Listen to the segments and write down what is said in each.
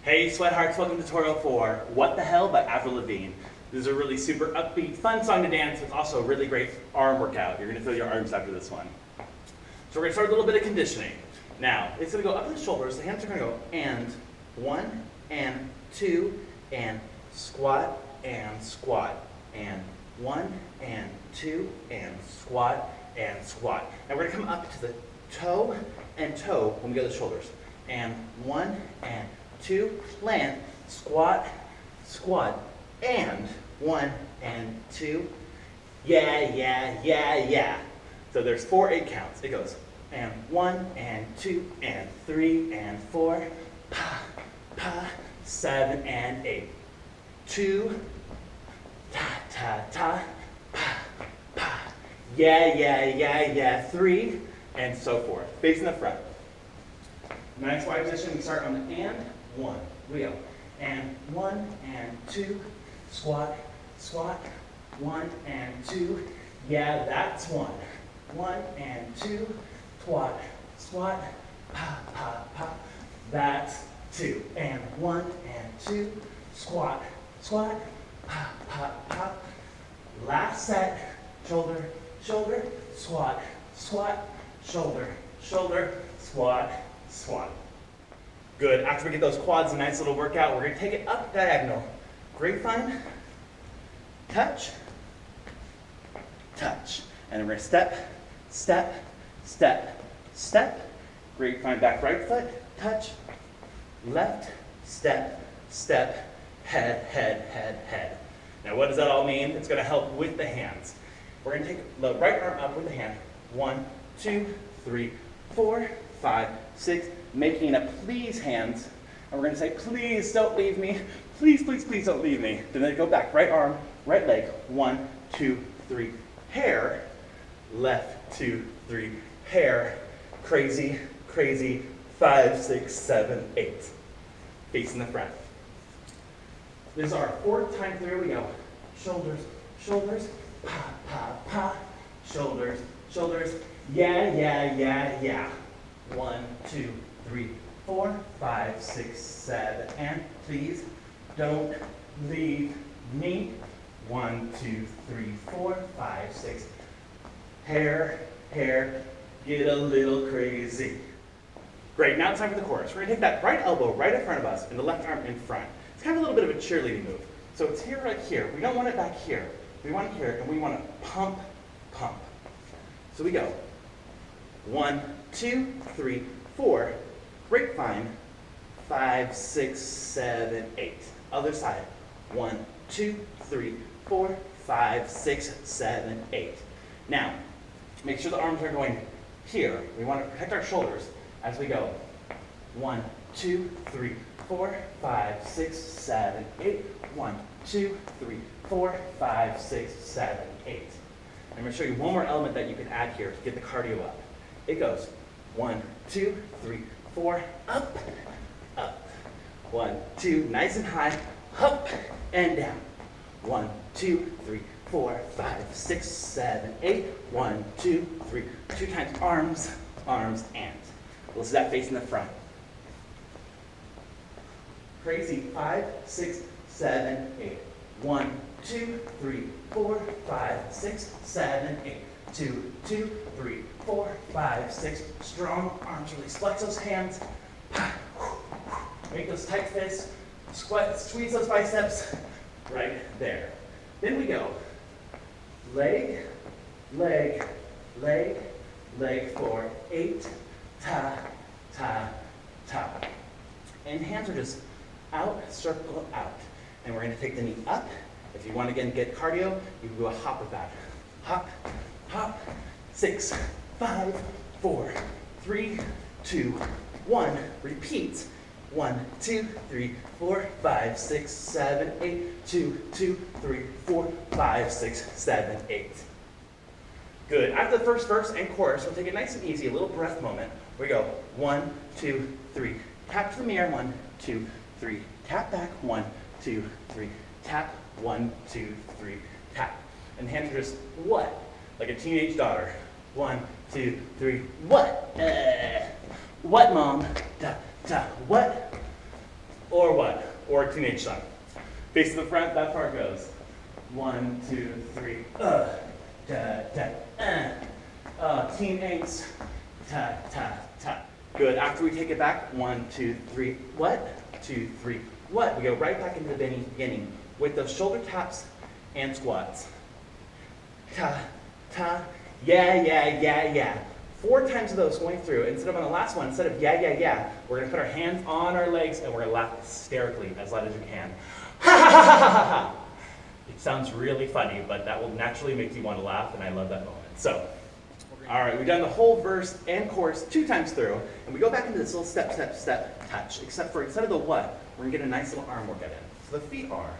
Hey Sweathearts, welcome to tutorial 4, What the Hell by Avril Lavigne. This is a really super upbeat, fun song to dance. It's also a really great arm workout. You're going to feel your arms after this one. So we're going to start with a little bit of conditioning. Now, it's going to go up to the shoulders. The hands are going to go and 1 and 2 and squat and squat and 1 and 2 and squat and squat. Now we're going to come up to the toe and toe when we go to the shoulders. And 1 and 2, plant, squat, squat, and 1 and 2, yeah. So there's 4 8 counts. It goes, and 1 and 2 and 3 and 4, pa, 7 and 8, 2, ta, pa, yeah, 3, and so forth. Facing the front. Nice wide position. We start on the and 1. We go. And 1 and 2, squat, 1 and 2, yeah, that's 1. 1 and 2, squat, pa, that's 2. And 1 and 2, squat, pa. Last set, shoulder, squat, shoulder, squat. Good. After we get those quads a nice little workout, we're going to take it up diagonal. Grapevine, touch. And then we're going to step. Grapevine back right foot, touch, left, step, head. Now what does that all mean? It's going to help with the hands. We're going to take the right arm up with the hand. 1, 2, 3, 4, 5, 6, making a please hands. And we're going to say, please don't leave me. Please don't leave me. Then go back. Right arm, right leg. 1, 2, 3, hair. Left, 2, 3, hair. Crazy. 5, 6, 7, 8. Facing the front. This is our 4th time through. We go. Shoulders, pa. Shoulders, yeah. 1, 2, 3, 4, 5, 6, 7, and please don't leave me. 1, 2, 3, 4, 5, 6. Hair, get a little crazy. Great, now it's time for the chorus. We're going to take that right elbow right in front of us and the left arm in front. It's kind of a little bit of a cheerleading move. So it's here, right here. We don't want it back here. We want it here, and we want to pump. So we go. 1, 2, 3, 4. Grapevine. 5, 6, 7, 8. Other side. 1, 2, 3, 4, 5, 6, 7, 8. Now, make sure the arms are going here. We want to protect our shoulders as we go. 1, 2, 3, 4, 5, 6, 7, 8. 1, 2, 3, 4, 5, 6, 7, 8. I'm going to show you one more element that you can add here to get the cardio up. It goes 1, 2, 3, 4, up. 1, 2, nice and high, up and down. 1, 2, 3, 4, 5, 6, 7, 8. 1, 2, 3, 2 times arms, and. We'll see that facing the front. Crazy. 5, 6, 7, 8. 1, 2, 3, 4, 5, 6, 7, 8. 2, 3, 4, 5, 6. Strong arms, release. Flex those hands. Make those tight fists. Squeeze those biceps. Right there. Then we go. Leg for 8. Ta. And hands are just out, circle, out. And we're going to take the knee up. If you want to, again, get cardio, you can go a hop with that. Hop. 6, 5, 4, 3, 2, 1. Repeat. 1, 2, 3, 4, 5, 6, 7, 8. 2, 3, 4, 5, 6, 7, 8. Good. After the first verse and chorus, we'll take it nice and easy, a little breath moment. We go 1, 2, 3. Tap to the mirror. 1, 2, 3. Tap back. 1, 2, 3. Tap. 1, 2, 3. Tap. And the hands are just what? Like a teenage daughter. 1, 2, 3. What? What, mom? What? Or what? or teenage son. Face to the front, that part goes. 1, 2, 3, da, da, teen angst, ta, ta, ta. Good, after we take it back, 1, 2, 3, what? 2, 3, what? We go right back into the beginning with those shoulder taps and squats. Ta, ta, yeah, yeah, yeah, yeah. 4 times of those going through. Instead of on the last one, instead of yeah, yeah, yeah, we're gonna put our hands on our legs and we're gonna laugh hysterically as loud as you can. Ha ha ha ha ha ha! It sounds really funny, but that will naturally make you want to laugh, and I love that moment. So, all right, we've done the whole verse and chorus 2 times through, and we go back into this little step, step, step touch, except for instead of the what, we're gonna get a nice little arm workout in. So the feet are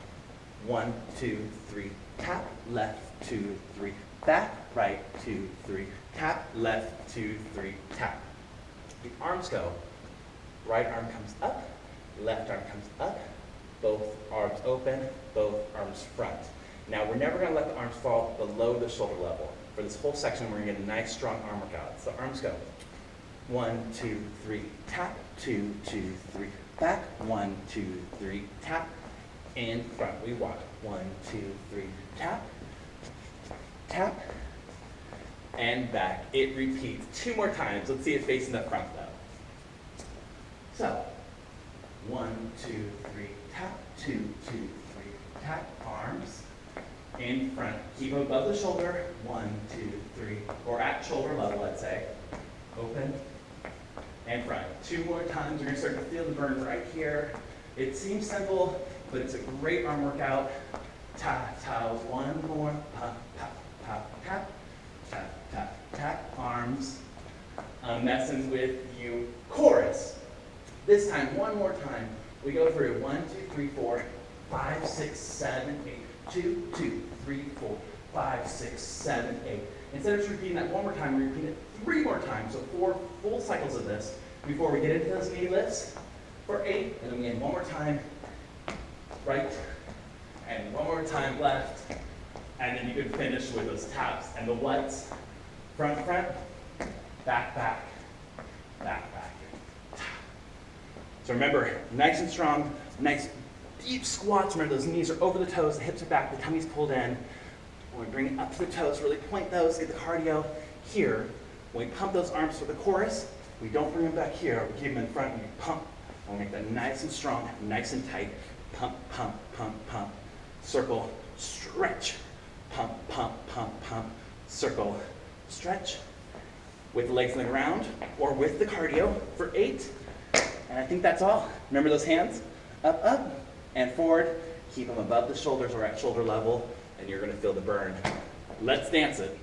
1, 2, 3, tap, left, 2, 3, back, right, 2, 3, tap, left, 2, 3, tap. The arms go, right arm comes up, left arm comes up, both arms open, both arms front. Now we're never gonna let the arms fall below the shoulder level. For this whole section, we're gonna get a nice strong arm workout. So arms go, 1, 2, 3, tap, 2, 2, 3, back, 1, 2, 3, tap, and front. We walk, 1, 2, 3, tap, tap, and back. It repeats 2 more times. Let's see it facing the front though. So, 1, 2, 3, tap, 2, 2, 3, tap, arms, in front. Keep them above the shoulder, 1, 2, 3, or at shoulder level, let's say. Open, and front. 2 more times, you're gonna start to feel the burn right here. It seems simple, but it's a great arm workout. Ta, ta, 1 more, pop, pop, pop, tap, tap, tap, tap, arms. I'm messing with you. Chorus. This time, 1 more time. We go through 1, 2, 3, 4, 5, 6, 7, 8, 2, 2, 3, 4, 5, 6, 7, 8. Instead of just repeating that 1 more time, we repeat it 3 more times. So 4 full cycles of this before we get into those knee lifts for 8. And then again, 1 more time, right, and 1 more time left. And then you can finish with those taps and the whats. Front, front, back, back, back, back. So remember, nice and strong, nice deep squats. Remember those knees are over the toes, the hips are back, the tummy's pulled in. When we bring it up to the toes, really point those, get the cardio here. When we pump those arms for the chorus, we don't bring them back here, we keep them in front and we pump. And we make that nice and strong, nice and tight. Pump, pump, pump, pump, circle, stretch. Pump, pump, pump, pump, circle, stretch. With the legs on the ground or with the cardio for 8. And I think that's all. Remember those hands? Up, up, and forward. Keep them above the shoulders or at shoulder level, and you're gonna feel the burn. Let's dance it.